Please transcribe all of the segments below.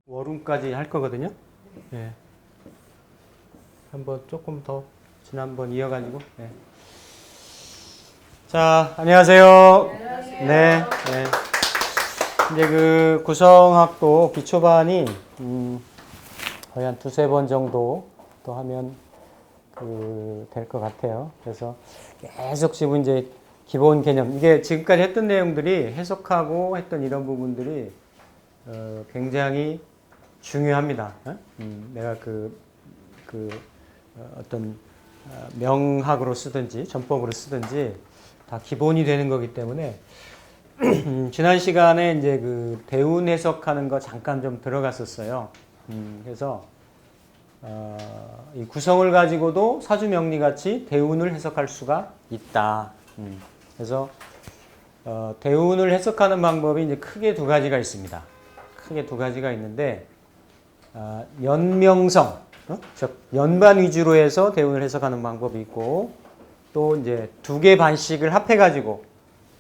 월음까지 할 거거든요. 예. 한번 조금 더 지난번 이어가지고. 네. 자, 안녕하세요. 네. 네. 이제 그 구성학도 기초반이 거의 한 두세 번 정도 또 하면 될 것 같아요. 그래서 계속 지금 이제 기본 개념, 이게 지금까지 했던 내용들이 해석하고 했던 이런 부분들이 굉장히 중요합니다. 내가 어떤 명학으로 쓰든지 전법으로 쓰든지 다 기본이 되는 거기 때문에 지난 시간에 이제 그 대운 해석하는 거 잠깐 좀 들어갔었어요. 그래서 이 구성을 가지고도 사주명리 같이 대운을 해석할 수가 있다. 그래서 대운을 해석하는 방법이 이제 크게 두 가지가 있습니다. 크게 두 가지가 있는데 연명성, 즉 연반 위주로 해서 대운을 해석하는 방법이 있고, 또 이제 두 개 반씩을 합해가지고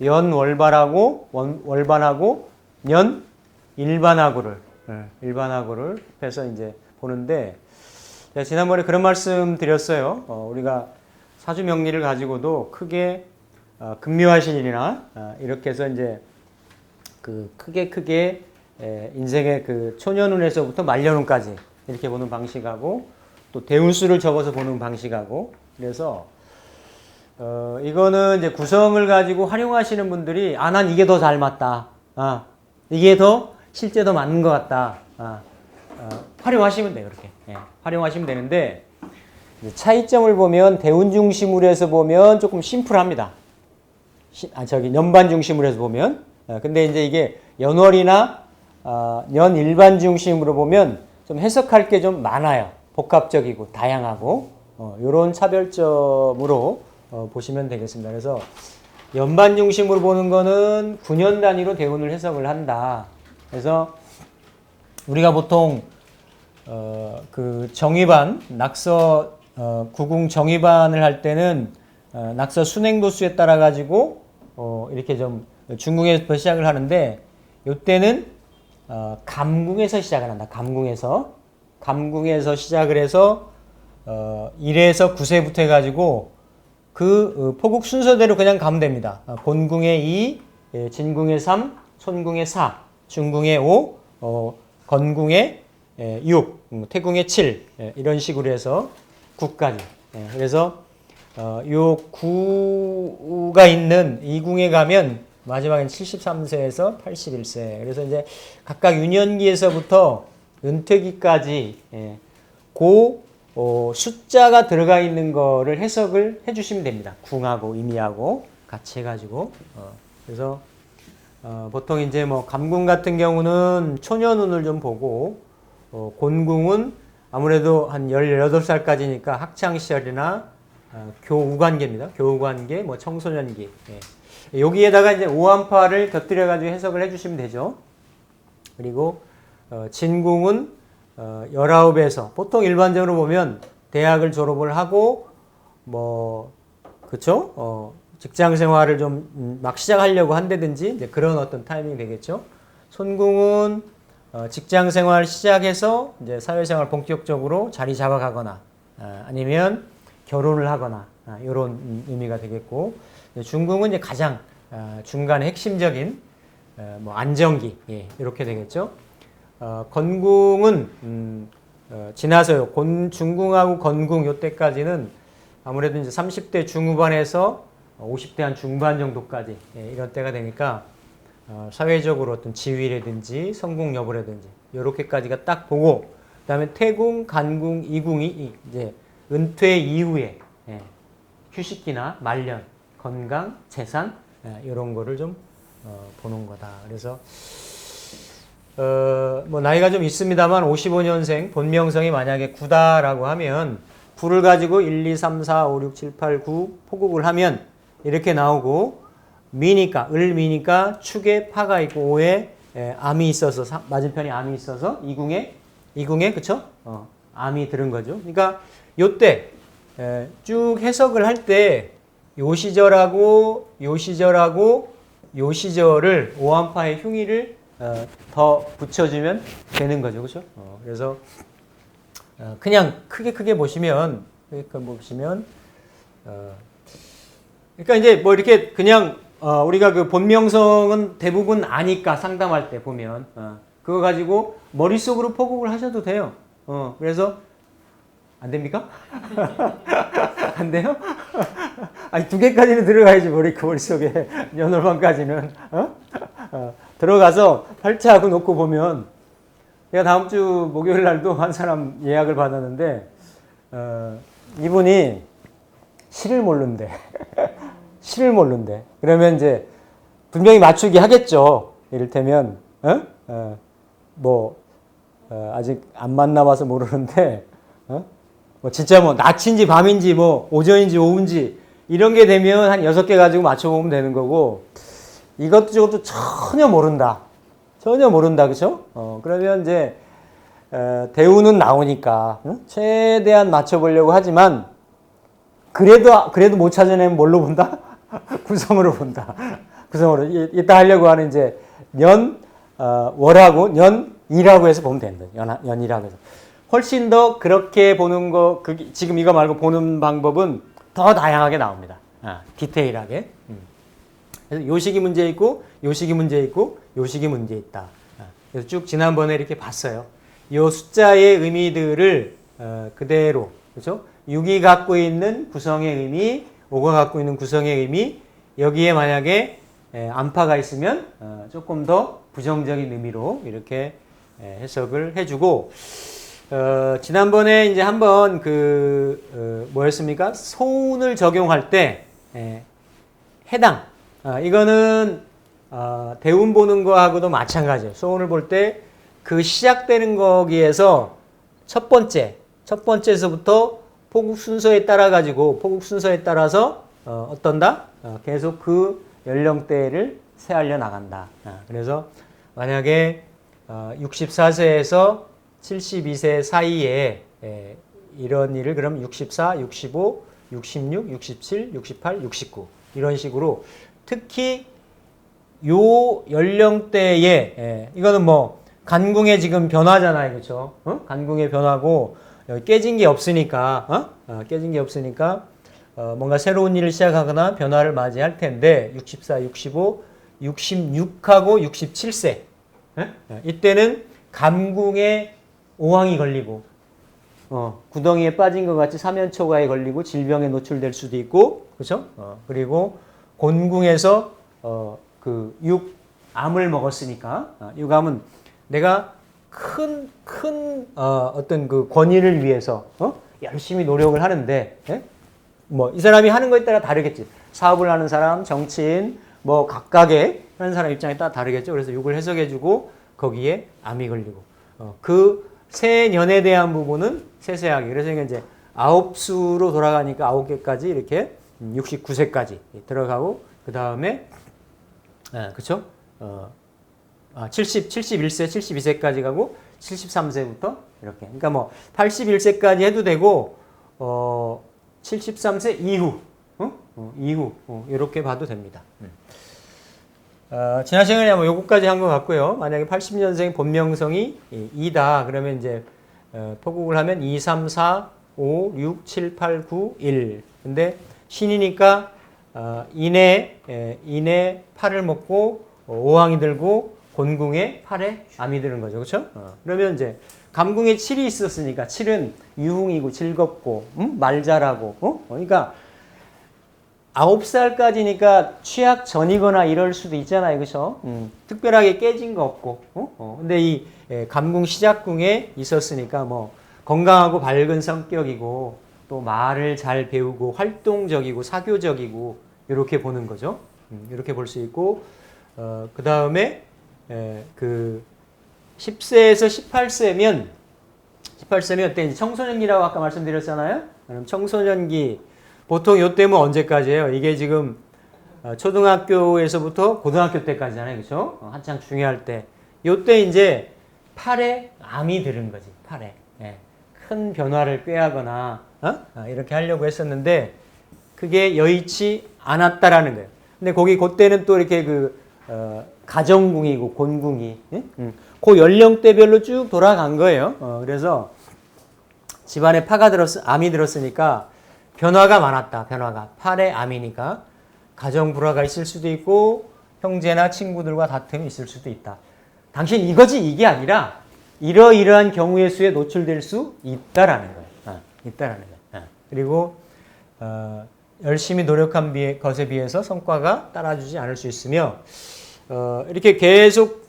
연월반하고 월반하고 연 일반하고를 해서 이제 보는데, 제가 지난번에 그런 말씀 드렸어요. 우리가 사주 명리를 가지고도 크게 금묘하신일이나 이렇게 해서 이제 그 크게 인생의 그 초년운에서부터 말년운까지 이렇게 보는 방식하고, 또 대운수를 적어서 보는 방식하고, 그래서 이거는 이제 구성을 가지고 활용하시는 분들이 난 이게 더 잘 맞다. 이게 더 실제 더 맞는 것 같다. 활용하시면 돼요. 이렇게 활용하시면 되는데, 차이점을 보면 대운 중심으로 해서 보면 조금 심플합니다. 연반 중심으로 해서 보면. 근데 이제 이게 연월이나 연 일반 중심으로 보면 좀 해석할 게 좀 많아요. 복합적이고 다양하고 이런 차별점으로 보시면 되겠습니다. 그래서 연반 중심으로 보는 거는 9년 단위로 대운을 해석을 한다. 그래서 우리가 보통 그 정위반 낙서 구궁 정위반을 할 때는 낙서 순행도수에 따라 가지고 이렇게 좀 중궁에서 시작을 하는데, 이때는 감궁에서 시작을 한다. 감궁에서 시작을 해서 1에서 9세부터 해가지고 그 포국 순서대로 그냥 가면 됩니다. 곤궁에 2, 진궁에 3, 손궁에 4, 중궁에 5, 건궁에 6, 태궁에 7, 이런 식으로 해서 9까지. 그래서 요 9가 있는 이 궁에 가면 마지막엔 73세에서 81세. 그래서 이제 각각 유년기에서부터 은퇴기까지 그 숫자가 들어가 있는 거를 해석을 해주시면 됩니다. 궁하고 임의하고 같이 해가지고. 그래서 보통 이제 뭐 감궁 같은 경우는 초년운을 좀 보고, 곤궁은 아무래도 한 18살까지니까 학창시절이나 교우관계입니다. 교우관계, 뭐 청소년기. 여기에다가 이제 오한파를 곁들여가지고 해석을 해주시면 되죠. 그리고 진궁은 19에서 보통 일반적으로 보면 대학을 졸업을 하고 그쵸? 직장 생활을 좀 막 시작하려고 한다든지 이제 그런 어떤 타이밍이 되겠죠. 손궁은 직장 생활 시작해서 이제 사회생활 본격적으로 자리 잡아가거나 아니면 결혼을 하거나 이런 의미가 되겠고, 중궁은 이제 가장 중간에 핵심적인 뭐 안정기 이렇게 되겠죠. 건궁은 지나서요. 중궁하고 건궁 요때까지는 아무래도 이제 30대 중후반에서 50대 한 중반 정도까지 이런 때가 되니까 사회적으로 어떤 지위라든지 성공 여부라든지 요렇게까지가 딱 보고, 그다음에 태궁, 간궁, 이궁이 이제 은퇴 이후에 휴식기나 말년, 건강, 재산 이런 거를 좀 보는 거다. 그래서 뭐 나이가 좀 있습니다만 55년생 본명성이 만약에 9다라고 하면 9를 가지고 1, 2, 3, 4, 5, 6, 7, 8, 9 포국을 하면 이렇게 나오고, 미니까 을미니까 축에 파가 있고 5에 암이 있어서 맞은편에 암이 있어서 이궁에 그쵸? 암이 들은 거죠. 그러니까 요때 쭉 해석을 할 때 요 시절하고 요 시절하고 요 시절을 오한파의 흉의를 더 붙여주면 되는 거죠, 그렇죠? 그래서 그냥 크게 보시면 그러니까 이제 뭐 이렇게 그냥 우리가 그 본명성은 대부분 아니까 상담할 때 보면 그거 가지고 머릿속으로 포국을 하셔도 돼요. 그래서 안 됩니까? 안 돼요? 아니 2개까지는 들어가야지 머릿속에 연월반까지는 들어가서 팔자하고 놓고 보면 제가 다음 주 목요일 날도 한 사람 예약을 받았는데 이분이 시를 모른대. 시를 모른대. 그러면 이제 분명히 맞추기 하겠죠. 이를테면 아직 안 만나봐서 모르는데 뭐 진짜 뭐 낮인지 밤인지 뭐 오전인지 오후인지 이런 게 되면 한 6개 가지고 맞춰보면 되는 거고 이것도 저것도 전혀 모른다. 그죠? 그러면 이제 대우는 나오니까 최대한 맞춰보려고 하지만 그래도 못 찾아내면 뭘로 본다? 구성으로 본다. 구성으로 이따 하려고 하는 이제 월하고 년이라고 해서 보면 된다. 연이라고 해서 훨씬 더 그렇게 보는 거 지금 이거 말고 보는 방법은 더 다양하게 나옵니다. 디테일하게. 그래서 요식이 문제 있고 요식이 문제 있고 요식이 문제 있다. 그래서 쭉 지난번에 이렇게 봤어요. 요 숫자의 의미들을 그대로 그렇죠? 6이 갖고 있는 구성의 의미, 5가 갖고 있는 구성의 의미, 여기에 만약에 안파가 있으면 조금 더 부정적인 의미로 이렇게 해석을 해주고, 지난번에 이제 한번 뭐였습니까? 소운을 적용할 때 해당. 이거는 대운 보는 거하고도 마찬가지예요. 소운을 볼 때 그 시작되는 거기에서 첫 번째에서부터 포국 순서에 따라서 어떤다? 계속 그 연령대를 세알려 나간다. 그래서 만약에 64세에서 72세 사이에 이런 일을 그럼 64, 65, 66, 67, 68, 69 이런 식으로 특히 요 연령대에 이거는 뭐 간궁의 지금 변화잖아요, 그렇죠? 간궁의 변화고 깨진 게 없으니까 뭔가 새로운 일을 시작하거나 변화를 맞이할 텐데 64, 65, 66하고 67세 이때는 감궁에 오황이 걸리고 구덩이에 빠진 것 같이 사면초가에 걸리고 질병에 노출될 수도 있고 그렇죠? 그리고 곤궁에서 암을 먹었으니까 육암은 내가 큰 어떤 그 권위를 위해서 열심히 노력을 하는데 뭐 이 사람이 하는 거에 따라 다르겠지. 사업을 하는 사람, 정치인, 뭐 각각의 하는 사람 입장에 따라 다르겠죠. 그래서 육을 해석해주고 거기에 암이 걸리고 그 세 년에 대한 부분은 세세하게. 그래서 이제 9수로 돌아가니까 9개까지 이렇게 69세까지 들어가고 그 다음에 그쵸? 71세, 72세까지 가고 73세부터 이렇게. 그러니까 뭐 81세까지 해도 되고 73세 이후 이렇게 봐도 됩니다. 지난 시간에 뭐 요거까지 한 것 같고요. 만약에 80년생 본명성이 2다 그러면 이제 포국을 하면 2, 3, 4, 5, 6, 7, 8, 9, 1. 근데 신이니까 인에 8을 먹고 오항이 들고 곤궁에 8에 암이 드는 거죠. 그렇죠? 그러면 이제 감궁에 7이 있었으니까 7은 유흥이고 즐겁고 말 잘하고 그러니까 9살까지니까 취약 전이거나 이럴 수도 있잖아요. 그렇죠? 특별하게 깨진 거 없고 근데 이 감궁 시작궁에 있었으니까 뭐 건강하고 밝은 성격이고 또 말을 잘 배우고 활동적이고 사교적이고 이렇게 보는 거죠. 이렇게 볼 수 있고 그 다음에 10세에서 18세면 그때 이제 청소년기라고 아까 말씀드렸잖아요. 그럼 청소년기 보통 요때면 언제까지예요? 이게 지금 초등학교에서부터 고등학교 때까지잖아요. 그렇죠? 한창 중요할 때. 요때 이제 팔에 암이 들은 거지. 팔에. 큰 변화를 꾀하거나 이렇게 하려고 했었는데 그게 여의치 않았다라는 거예요. 근데 거기 그때는 또 이렇게 가정궁이고 곤궁이 그 연령대별로 쭉 돌아간 거예요. 그래서 집안에 암이 들었으니까 변화가 많았다. 변화가 팔에 암이니까 가정 불화가 있을 수도 있고 형제나 친구들과 다툼이 있을 수도 있다. 당신 이거지 이게 아니라 이러이러한 경우의 수에 노출될 수 있다라는 거예요. 있다라는 거예요. 그리고 열심히 노력한 것에 비해서 성과가 따라주지 않을 수 있으며 이렇게 계속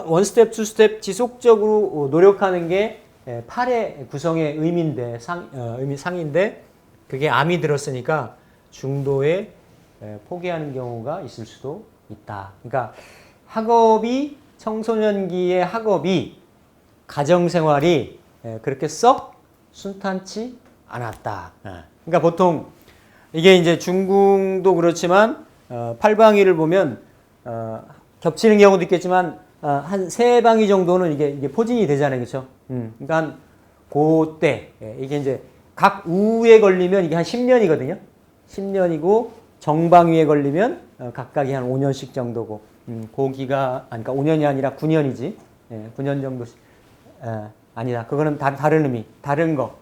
원 스텝, 투 스텝 지속적으로 노력하는 게 팔의 구성의 의미인데 상인데 그게 암이 들었으니까 중도에 포기하는 경우가 있을 수도 있다. 그러니까 청소년기의 학업이 가정생활이 그렇게 썩 순탄치 않았다. 그러니까 보통 이게 이제 중궁도 그렇지만 팔방위를 보면 겹치는 경우도 있겠지만 한 3방위 정도는 이게 포진이 되잖아요. 그렇죠? 그러니까 그때 이게 이제 각 우에 걸리면 이게 한 10년이거든요. 10년이고 정방위에 걸리면 각각이 한 5년씩 정도고 고기가 그러니까 5년이 아니라 9년이지. 9년 정도 아니다. 그거는 다른 의미, 다른 거.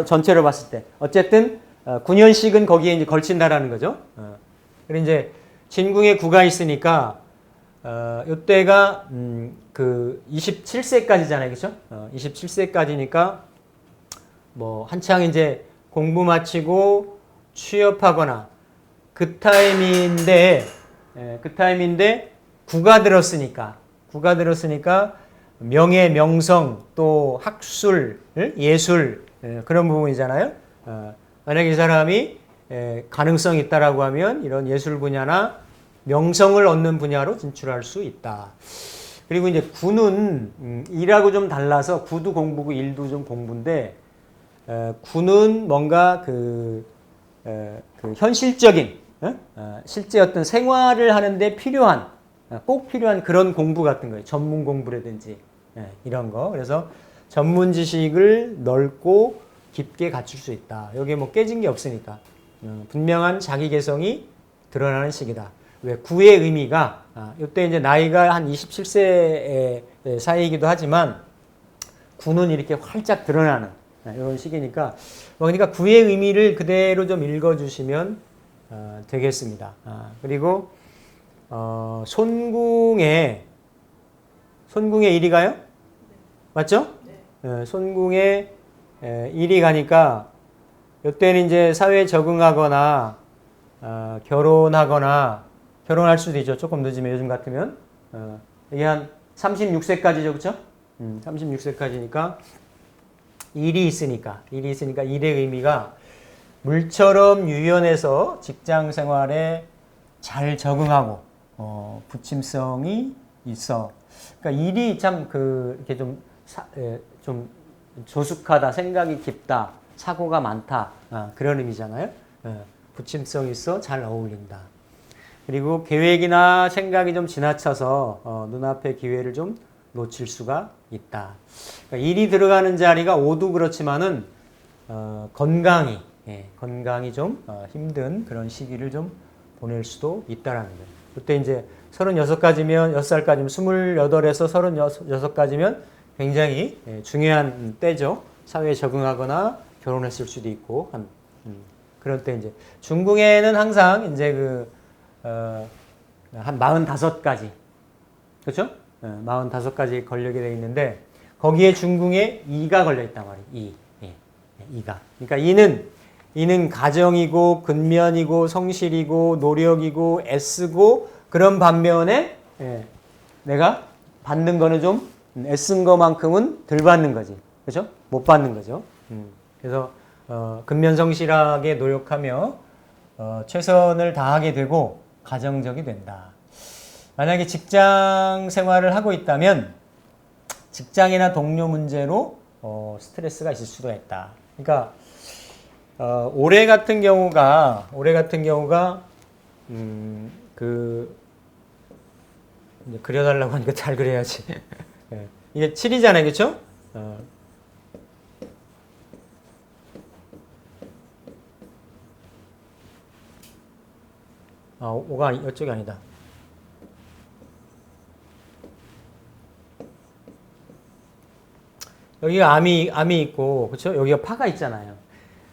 전체로 봤을 때 어쨌든 9년씩은 거기에 이제 걸친다라는 거죠. 그리고 이제 진궁에 구가 있으니까 이때가 그 27세까지잖아요, 그렇죠? 27세까지니까 뭐 한창 이제 공부 마치고 취업하거나 그 타임인데 구가 들었으니까 명예, 명성, 또 학술, 예술 그런 부분이잖아요. 만약에 이 사람이 가능성이 있다라고 하면 이런 예술 분야나 명성을 얻는 분야로 진출할 수 있다. 그리고 이제 구는 일하고 좀 달라서 구도 공부고 일도 좀 공부인데 구는 뭔가 그 현실적인 실제 어떤 생활을 하는데 꼭 필요한 그런 공부 같은 거예요. 전문 공부라든지 이런 거. 그래서 전문 지식을 넓고 깊게 갖출 수 있다. 여기에 뭐 깨진 게 없으니까 분명한 자기 개성이 드러나는 시기다. 왜 구의 의미가 이때 이제 나이가 한 27세 사이이기도 하지만 구는 이렇게 활짝 드러나는 이런 시기니까 그러니까 구의 의미를 그대로 좀 읽어주시면 되겠습니다. 그리고 손궁에 일이 가요? 맞죠? 네. 손궁에 일이 가니까 이때는 이제 사회에 적응하거나 결혼할 수도 있죠. 조금 늦으면 요즘 같으면 이게 한 36세까지죠, 그렇죠? 36세까지니까 일이 있으니까 일의 의미가 물처럼 유연해서 직장 생활에 잘 적응하고 부침성이 있어. 그러니까 일이 참 이렇게 좀 조숙하다, 생각이 깊다, 사고가 많다 그런 의미잖아요. 부침성이 있어 잘 어울린다. 그리고 계획이나 생각이 좀 지나쳐서 눈앞의 기회를 좀 놓칠 수가 있다. 그러니까 일이 들어가는 자리가 오도 그렇지만은 건강이 좀 힘든 그런 시기를 좀 보낼 수도 있다라는 거예요. 그때 이제 36까지면 6살까지면 28에서 36까지면 굉장히 중요한 때죠. 사회에 적응하거나 결혼했을 수도 있고 그럴 때 이제 중궁에는 항상 이제 한 45가지 그렇죠? 45가지 걸리게 돼 있는데 거기에 중궁에 이가 걸려 있단 말이에요. 이가. 그러니까 이는 가정이고 근면이고 성실이고 노력이고 애쓰고 그런 반면에 내가 받는 거는 좀 애쓴 것만큼은 덜 받는 거지. 그렇죠? 못 받는 거죠. 그래서 근면성실하게 노력하며 최선을 다하게 되고 가정적이 된다. 만약에 직장 생활을 하고 있다면 직장이나 동료 문제로 스트레스가 있을 수도 있다. 그러니까 올해 같은 경우가 이제 그려달라고 하니까 잘 그려야지. 이게 7이잖아요, 그렇죠? 오가 이쪽이 아니다. 여기가 암이 있고, 그쵸? 여기가 파가 있잖아요.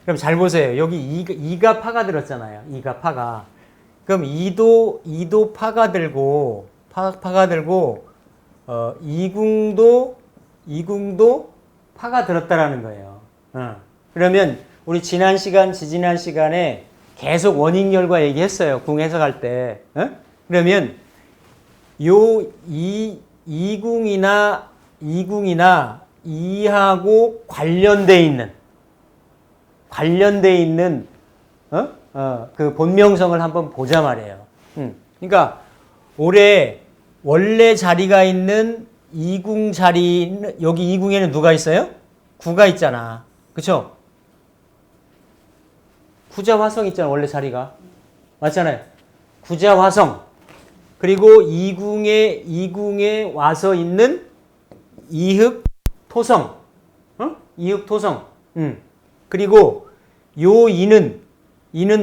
그럼 잘 보세요. 여기 2가 파가 들었잖아요. 2가 파가. 그럼 2도 파가 들고, 파가 들고, 2궁도 파가 들었다라는 거예요. 그러면 우리 지난 시간, 지지난 시간에 계속 원인 결과 얘기했어요. 궁 해석할 때. 그러면 요 2궁이나 2하고 관련돼 있는 그 본명성을 한번 보자 말이에요. 그러니까 원래 자리가 있는 2궁 자리는 여기 2궁에는 누가 있어요? 구가 있잖아. 그쵸? 구자 화성 있잖아. 원래 자리가. 맞잖아요. 구자 화성. 그리고 2궁에 와서 있는 이흑 토성. 이흑 토성. 그리고 요 이는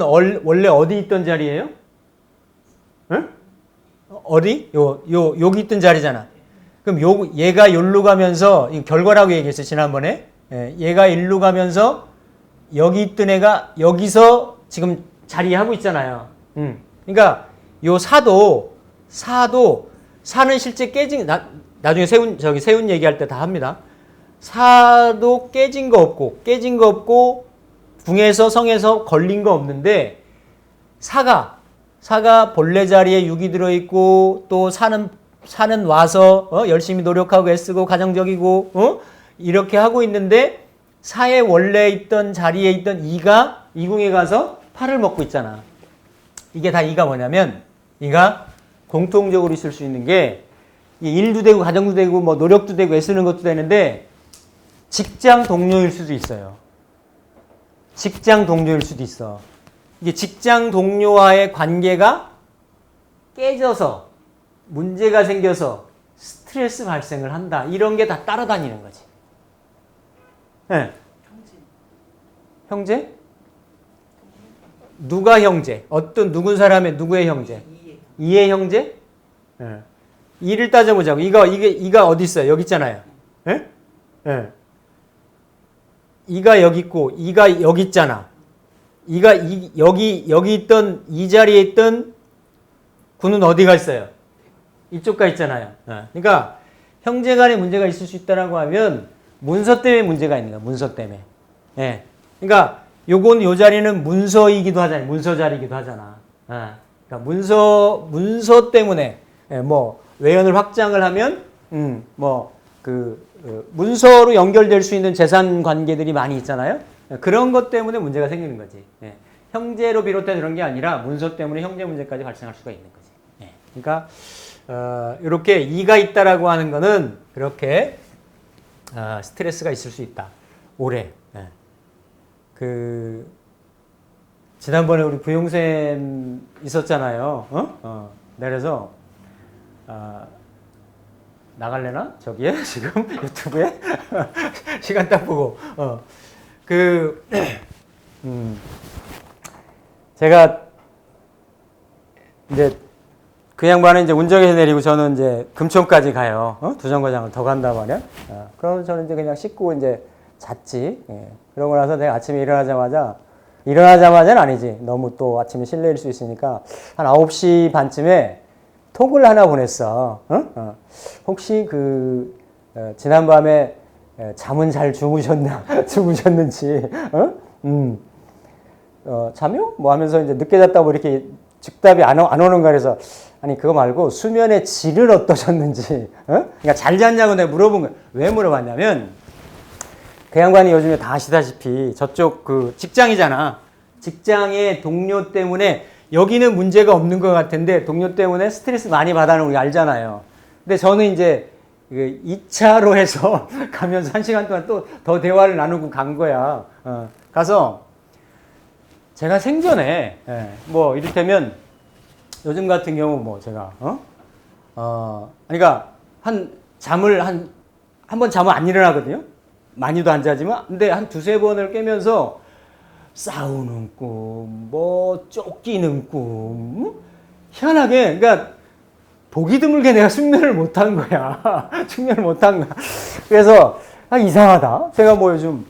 원래 어디 있던 자리예요? 어디? 여기 있던 자리잖아. 그럼 얘가 여기로 가면서 결과라고 얘기했어요. 지난번에. 얘가 일로 가면서 여기 있던 애가 여기서 지금 자리하고 있잖아요. 그러니까 요 사는 실제 깨진 나중에 세운 얘기할 때 다 합니다. 사도 깨진 거 없고 궁에서 성에서 걸린 거 없는데 사가 본래 자리에 6이 들어있고 또 사는 와서 열심히 노력하고 애쓰고 가정적이고 이렇게 하고 있는데 사에 원래 있던 자리에 있던 2가 2궁에 가서 팔을 먹고 있잖아. 이게 다 2가 뭐냐면 2가 공통적으로 있을 수 있는 게 일도 되고 가정도 되고 뭐 노력도 되고 애쓰는 것도 되는데 직장 동료일 수도 있어요. 직장 동료일 수도 있어. 이게 직장 동료와의 관계가 깨져서 문제가 생겨서 스트레스 발생을 한다. 이런 게 다 따라다니는 거지. 네. 형제? 누가 형제? 누군 사람의 누구의 형제? 이의 형제? 네. 이를 따져보자고. 이가 어디 있어요? 여기 있잖아요. 네? 네. 이가 여기 있고, 이가 여기 있잖아. 여기 있던, 이 자리에 있던 군은 어디가 있어요? 이쪽가 있잖아요. 그러니까 형제 간에 문제가 있을 수 있다라고 하면 문서 때문에 문제가 있는 거야. 문서 때문에. 예. 그러니까 요 자리는 문서이기도 하잖아요. 문서 자리이기도 하잖아. 그러니까 문서 때문에 뭐 외연을 확장을 하면 문서로 연결될 수 있는 재산 관계들이 많이 있잖아요. 그런 것 때문에 문제가 생기는 거지. 예. 형제로 비롯된 그런 게 아니라 문서 때문에 형제 문제까지 발생할 수가 있는 거지. 예. 그러니까 이렇게 2가 있다라고 하는 거는 그렇게 스트레스가 있을 수 있다. 오래. 예. 지난번에 우리 부용쌤 있었잖아요. 그래서 나갈래나? 저기에? 지금? 유튜브에? 시간 딱 보고. 제가 이제 그 양반은 이제 운정에서 내리고 저는 이제 금천까지 가요. 두 정거장을 더 간단 말이야. 그러면 저는 이제 그냥 씻고 이제 잤지. 예. 그러고 나서 내가 아침에 일어나자마자는 아니지. 너무 또 아침에 실례일 수 있으니까 한 9시 반쯤에 톡을 하나 보냈어. 혹시 지난밤에 잠은 잘 주무셨는지, 잠요? 뭐 하면서 이제 늦게 잤다고 이렇게 즉답이 안 오는가 그래서 아니 그거 말고 수면의 질은 어떠셨는지, 그러니까 잘 잤냐고 내가 물어본 거야. 왜 물어봤냐면 그 양반이 요즘에 다 아시다시피 저쪽 직장이잖아. 직장의 동료 때문에 여기는 문제가 없는 것 같은데 동료 때문에 스트레스 많이 받아는 우리가 알잖아요. 근데 저는 이제 2차로 해서 가면서 1시간 동안 또 더 대화를 나누고 간 거야. 가서 제가 생전에 뭐 이를테면 요즘 같은 경우 뭐 제가 그러니까 한 번 잠을 안 일어나거든요. 많이도 안 자지만 근데 한 2-3번을 깨면서 싸우는 꿈, 뭐 쫓기는 꿈, 희한하게, 그러니까 보기 드물게 내가 숙면을 못한 거야. 숙면을 못한 거야. 그래서 이상하다. 제가 뭐 요즘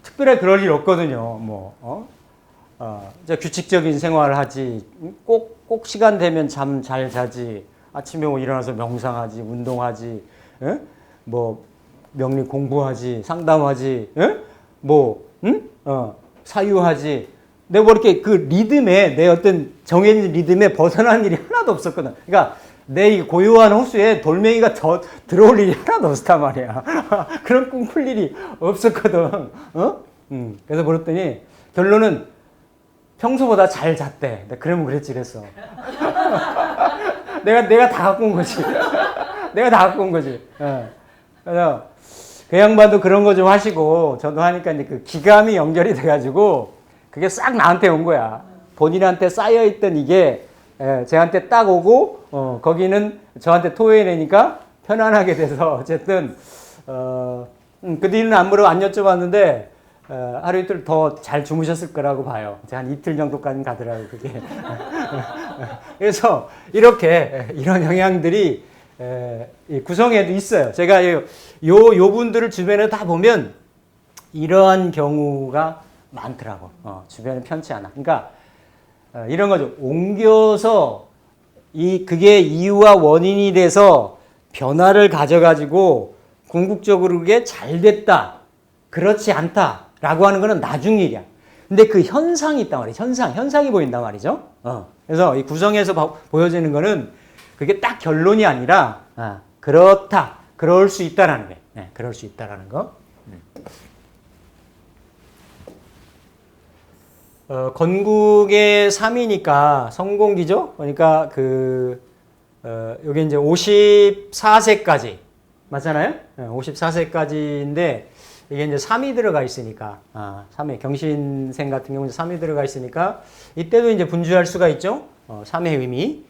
특별히 그럴 일 없거든요. 규칙적인 생활을 하지. 꼭 시간 되면 잠 잘 자지. 아침에 일어나서 명상하지, 운동하지, 뭐 명리 공부하지, 상담하지, 사유하지. 내가 뭐 이렇게 그 리듬에, 내 어떤 정해진 리듬에 벗어난 일이 하나도 없었거든. 그러니까 내 이 고요한 호수에 돌멩이가 더 들어올 일이 하나도 없었단 말이야. 그런 꿈꿀 일이 없었거든. 그래서 그랬더니 결론은 평소보다 잘 잤대. 그러면 그랬어. 내가 다 갖고 온 거지. 내가 다 갖고 온 거지. 그래서 그 양반도 그런 거 좀 하시고 저도 하니까 이제 그 기감이 연결이 돼가지고 그게 싹 나한테 온 거야. 본인한테 쌓여있던 이게 쟤한테 딱 오고 거기는 저한테 토해내니까 편안하게 돼서 어쨌든 그 뒤는 안 여쭤봤는데 하루 이틀 더 잘 주무셨을 거라고 봐요. 한 이틀 정도까지는 가더라고요, 그게. 그래서 이렇게 이런 영향들이 이 구성에도 있어요. 제가 요 분들을 주변에 다 보면 이러한 경우가 많더라고. 주변에 편치 않아. 그러니까 이런 거죠. 옮겨서 그게 이유와 원인이 돼서 변화를 가져가지고 궁극적으로 그게 잘 됐다, 그렇지 않다라고 하는 거는 나중 일이야. 근데 그 현상이 있단 말이에요. 현상이 보인단 말이죠. 그래서 이 구성에서 보여지는 거는 그게 딱 결론이 아니라 그렇다, 그럴 수 있다라는 거예요. 네, 그럴 수 있다라는 거. 건국의 3이니까 성공기죠. 그러니까 여기 이제 54세까지 맞잖아요. 54세까지인데 이게 이제 3이 들어가 있으니까 3의 경신생 같은 경우는 3이 들어가 있으니까 이때도 이제 분주할 수가 있죠. 3의 의미.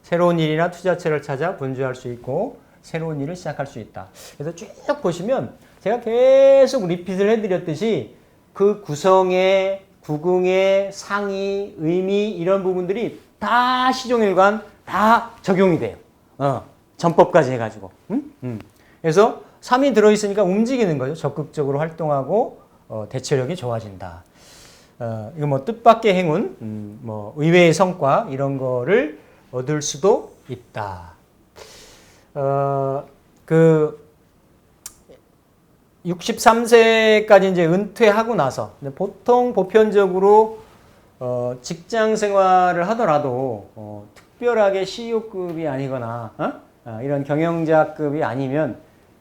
새로운 일이나 투자처를 찾아 분주할 수 있고 새로운 일을 시작할 수 있다. 그래서 쭉 보시면 제가 계속 리핏을 해드렸듯이 그 구성의 구궁의 상이, 의미 이런 부분들이 다 시종일관 다 적용이 돼요. 전법까지 해가지고. 그래서 3이 들어있으니까 움직이는 거죠. 적극적으로 활동하고 대처력이 좋아진다. 이거 뭐 뜻밖의 행운, 뭐 의외의 성과 이런 거를 얻을 수도 있다. 63세까지 이제 은퇴하고 나서 보편적으로 직장 생활을 하더라도 특별하게 CEO급이 아니거나 이런 경영자급이 아니면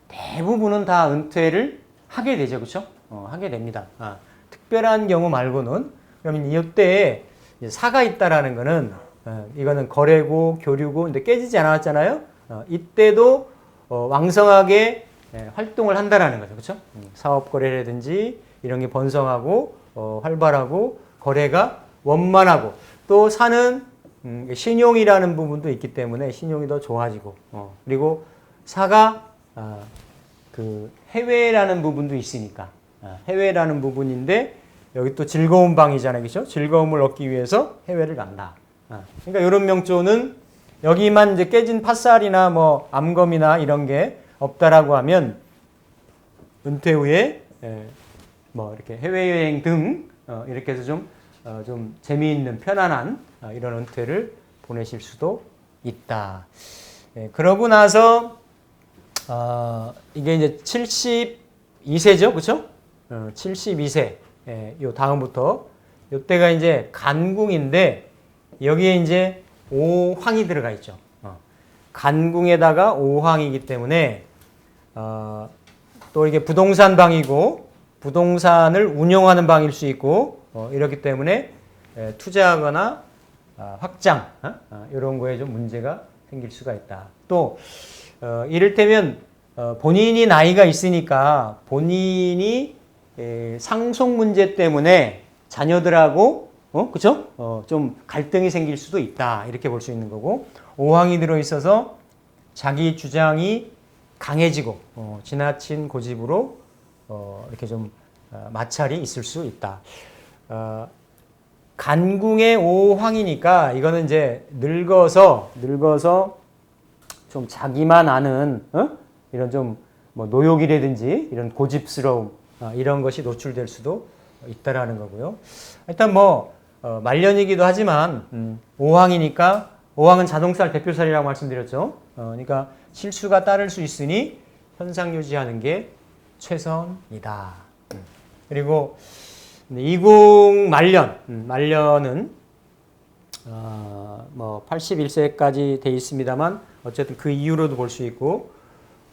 대부분은 다 은퇴를 하게 되죠, 그렇죠? 하게 됩니다. 특별한 경우 말고는 그러면 이때에 사가 있다라는 거는 이거는 거래고 교류고 근데 깨지지 않았잖아요. 이때도 왕성하게 활동을 한다라는 거죠. 그렇죠? 사업 거래라든지 이런 게 번성하고 활발하고 거래가 원만하고 또 사는 신용이라는 부분도 있기 때문에 신용이 더 좋아지고 그리고 사가 그 해외라는 부분도 있으니까 해외라는 부분인데 여기 또 즐거운 방이잖아요. 그렇죠? 즐거움을 얻기 위해서 해외를 간다. 그러니까 이런 명조는 여기만 이제 깨진 팥살이나 뭐 암검이나 이런 게 없다라고 하면 은퇴 후에 뭐 이렇게 해외여행 등 이렇게 해서 좀 재미있는 편안한 이런 은퇴를 보내실 수도 있다. 그러고 나서 이게 이제 72세죠, 그렇죠? 72세. 요 다음부터 요때가 이제 간궁인데 여기에 이제 오황이 들어가 있죠. 간궁에다가 오황이기 때문에 또 이게 부동산 방이고 부동산을 운영하는 방일 수 있고 이렇기 때문에 투자하거나 확장 이런 거에 좀 문제가 생길 수가 있다. 또 이를테면 본인이 나이가 있으니까 본인이 상속 문제 때문에 자녀들하고 그쵸? 좀 갈등이 생길 수도 있다. 이렇게 볼 수 있는 거고 오황이 들어있어서 자기 주장이 강해지고 지나친 고집으로 이렇게 좀 마찰이 있을 수 있다. 간궁의 오황이니까 이거는 이제 늙어서 좀 자기만 아는 이런 좀 뭐 노욕이라든지 이런 고집스러움 이런 것이 노출될 수도 있다라는 거고요. 일단 뭐 말년이기도 하지만 오황이니까 오황은 자동살 대표살이라고 말씀드렸죠. 그러니까 실수가 따를 수 있으니 현상 유지하는 게 최선이다. 그리고 이궁 말년은 뭐 81세까지 돼 있습니다만 어쨌든 그 이후로도 볼 수 있고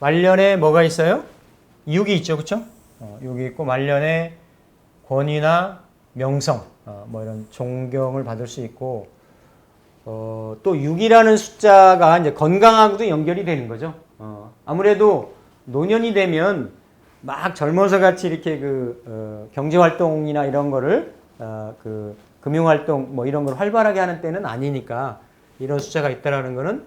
말년에 뭐가 있어요? 육이 있죠, 그렇죠? 육이 있고 말년에 권위나 명성, 뭐 이런 존경을 받을 수 있고 또 6이라는 숫자가 이제 건강하고도 연결이 되는 거죠. 아무래도 노년이 되면 막 젊어서 같이 이렇게 경제 활동이나 이런 거를 그 금융 활동 뭐 이런 걸 활발하게 하는 때는 아니니까 이런 숫자가 있다라는 거는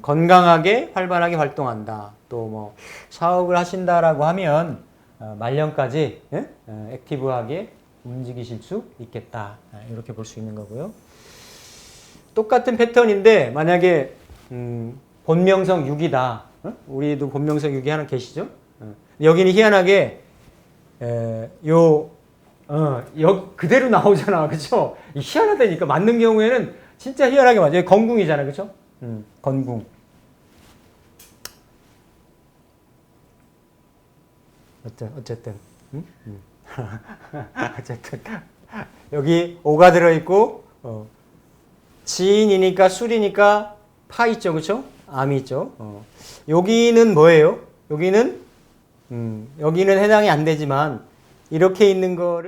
건강하게 활발하게 활동한다. 또 뭐 사업을 하신다라고 하면 말년까지 액티브하게 움직이실 수 있겠다. 이렇게 볼 수 있는 거고요. 똑같은 패턴인데 만약에 본명성 6이다. 우리도 본명성 6이 하나 계시죠? 여기는 희한하게 그대로 나오잖아. 그렇죠? 희한하다니까. 맞는 경우에는 진짜 희한하게 맞아요. 여기 건궁이잖아. 그렇죠? 건궁. 어쨌든. 어쨌든. 여기 오가 들어있고, 지인이니까 술이니까 파 있죠. 그렇죠? 암이 있죠. 여기는 뭐예요? 여기는 해당이 안 되지만, 이렇게 있는 거를